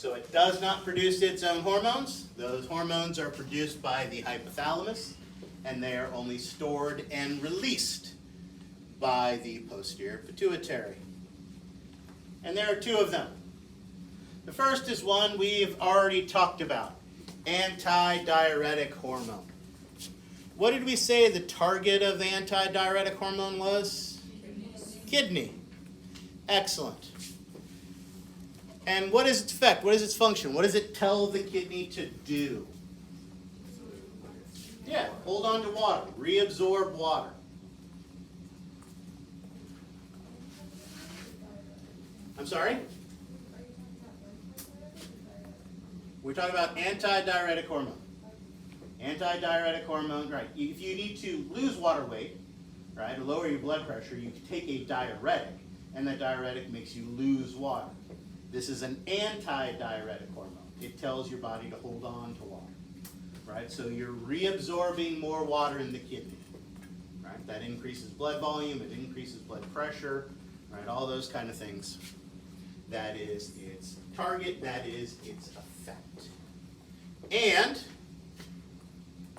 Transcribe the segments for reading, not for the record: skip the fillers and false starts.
So it does not produce its own hormones. Those hormones are produced by the hypothalamus, and they are only stored and released by the posterior pituitary. And there are two of them. The first is one we've already talked about, antidiuretic hormone. What did we say the target of the antidiuretic hormone was? Kidney. Excellent. And what is its effect? What is its function? What does it tell the kidney to do? Yeah, hold on to water, reabsorb water. I'm sorry? We're talking about antidiuretic hormone. Antidiuretic hormone, right. If you need to lose water weight, right, or lower your blood pressure, you can take a diuretic, and that diuretic makes you lose water. This is an antidiuretic hormone. It tells your body to hold on to water, right? So you're reabsorbing more water in the kidney, right? That increases blood volume, it increases blood pressure, right? All those kind of things. That is its target, that is its effect. And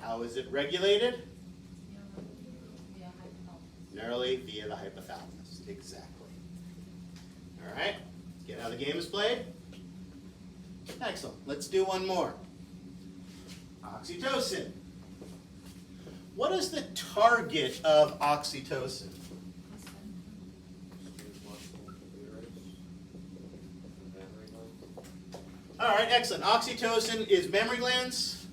how is it regulated? Neurally via the hypothalamus, exactly. All right, get how the game is played? Excellent, let's do one more. Oxytocin. What is the target of oxytocin? All right, excellent. Oxytocin is mammary glands.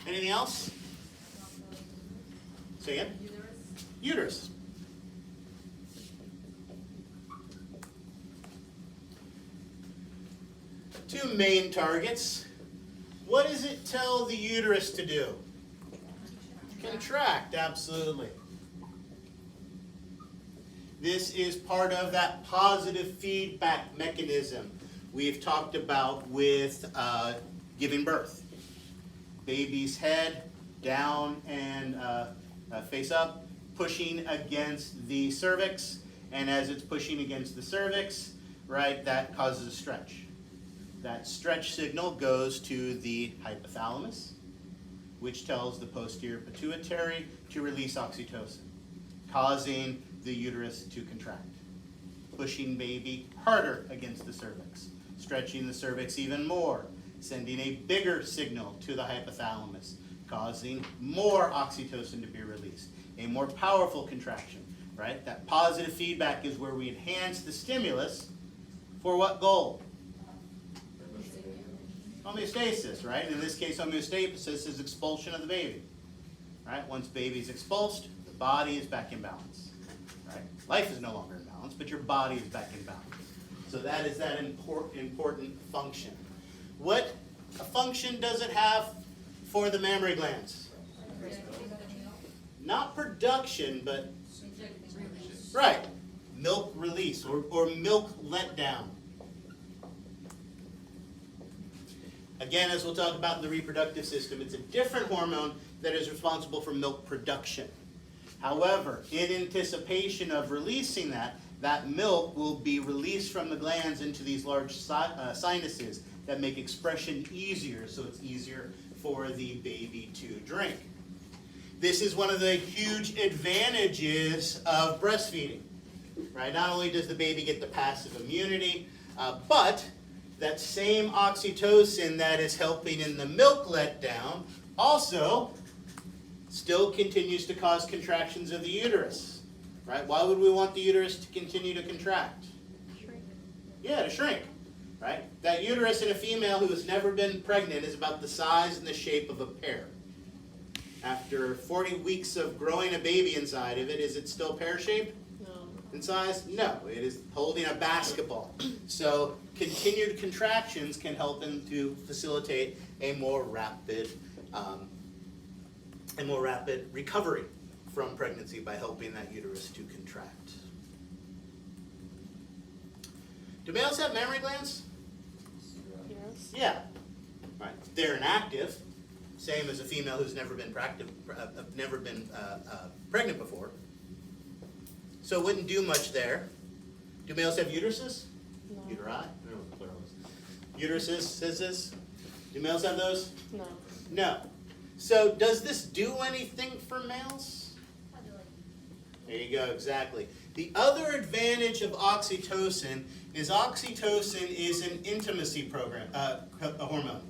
Anything else? Say again? Uterus. Two main targets. What does it tell the uterus to do? Contract, absolutely. This is part of that positive feedback mechanism we've talked about with giving birth. Baby's head down and face up, pushing against the cervix, and as it's pushing against the cervix, right, that causes a stretch. That stretch signal goes to the hypothalamus, which tells the posterior pituitary to release oxytocin, causing the uterus to contract, pushing baby harder against the cervix, stretching the cervix even more, sending a bigger signal to the hypothalamus, causing more oxytocin to be released, a more powerful contraction, right? That positive feedback is where we enhance the stimulus for what goal? Homeostasis, right? In this case, homeostasis is expulsion of the baby, right? Once baby's expulsed, the body is back in balance, right? Life is no longer in balance, but your body is back in balance. So that is that important function. What function does it have for the mammary glands? Not production, but right, milk release or milk letdown. Again, as we'll talk about in the reproductive system, it's a different hormone that is responsible for milk production. However, in anticipation of releasing that milk will be released from the glands into these large sinuses that make expression easier, so it's easier for the baby to drink. This is one of the huge advantages of breastfeeding, right? Not only does the baby get the passive immunity, but that same oxytocin that is helping in the milk letdown also still continues to cause contractions of the uterus, right? Why would we want the uterus to continue to contract? Shrink. Yeah, to shrink, right? That uterus in a female who has never been pregnant is about the size and the shape of a pear. After 40 weeks of growing a baby inside of it, is it still pear-shaped? In size? No, it is holding a basketball. So continued contractions can help them to facilitate a more rapid recovery from pregnancy by helping that uterus to contract. Do males have mammary glands? Yes. Yeah. Right. They're inactive, same as a female who's never been pregnant before. So it wouldn't do much there. Do males have uteruses? No. Uteri? I don't know what the plural is. Uteruses, scissors? Do males have those? No. No. So does this do anything for males? There you go, exactly. The other advantage of oxytocin is an intimacy program, a hormone.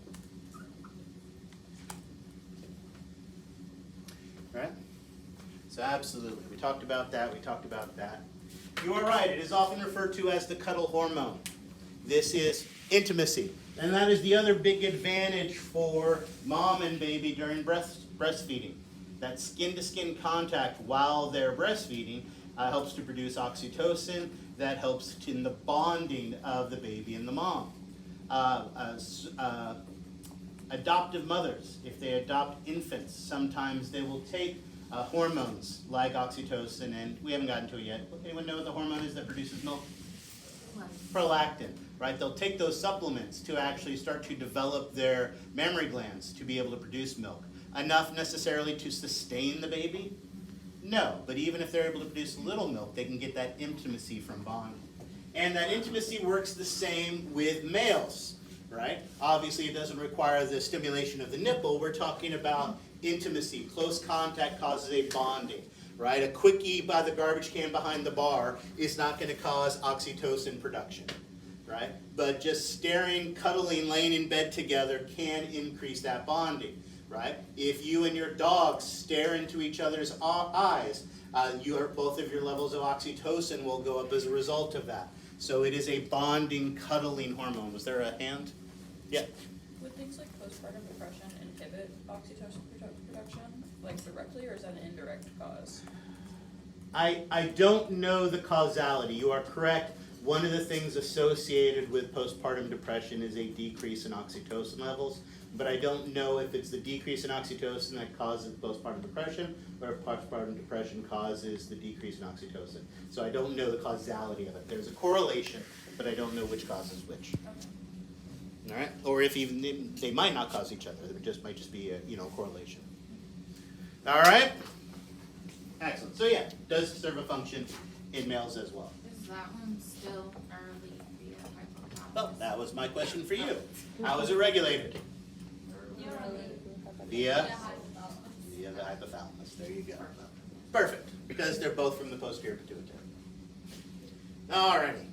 Right? So absolutely, we talked about that, You are right, it is often referred to as the cuddle hormone. This is intimacy. And that is the other big advantage for mom and baby during breastfeeding. That skin-to-skin contact while they're breastfeeding helps to produce oxytocin. That helps in the bonding of the baby and the mom. Adoptive mothers, if they adopt infants, sometimes they will take hormones like oxytocin, and we haven't gotten to it yet. Anyone know what the hormone is that produces milk? Prolactin, right? They'll take those supplements to actually start to develop their mammary glands to be able to produce milk. Enough necessarily to sustain the baby? No, but even if they're able to produce little milk, they can get that intimacy from bonding. And that intimacy works the same with males, right? Obviously, it doesn't require the stimulation of the nipple. We're talking about intimacy. Close contact causes a bonding, right? A quickie by the garbage can behind the bar is not going to cause oxytocin production, right? But just staring, cuddling, laying in bed together can increase that bonding, right? If you and your dog stare into each other's eyes, both of your levels of oxytocin will go up as a result of that. So it is a bonding, cuddling hormone. Was there a hand? Yeah. Would things like postpartum depression inhibit oxytocin production, like directly, or is that an indirect cause? I don't know the causality. You are correct. One of the things associated with postpartum depression is a decrease in oxytocin levels, but I don't know if it's the decrease in oxytocin that causes postpartum depression, or if postpartum depression causes the decrease in oxytocin. So I don't know the causality of it. There's a correlation, but I don't know which causes which. Okay. All right, or if even they might not cause each other. It might just be a correlation. All right. Excellent. So yeah, it does serve a function in males as well. Is that one still early via hypothalamus? Well, that was my question for you. How is it regulated? Via the hypothalamus. There you go. Perfect. Because they're both from the posterior pituitary. All righty.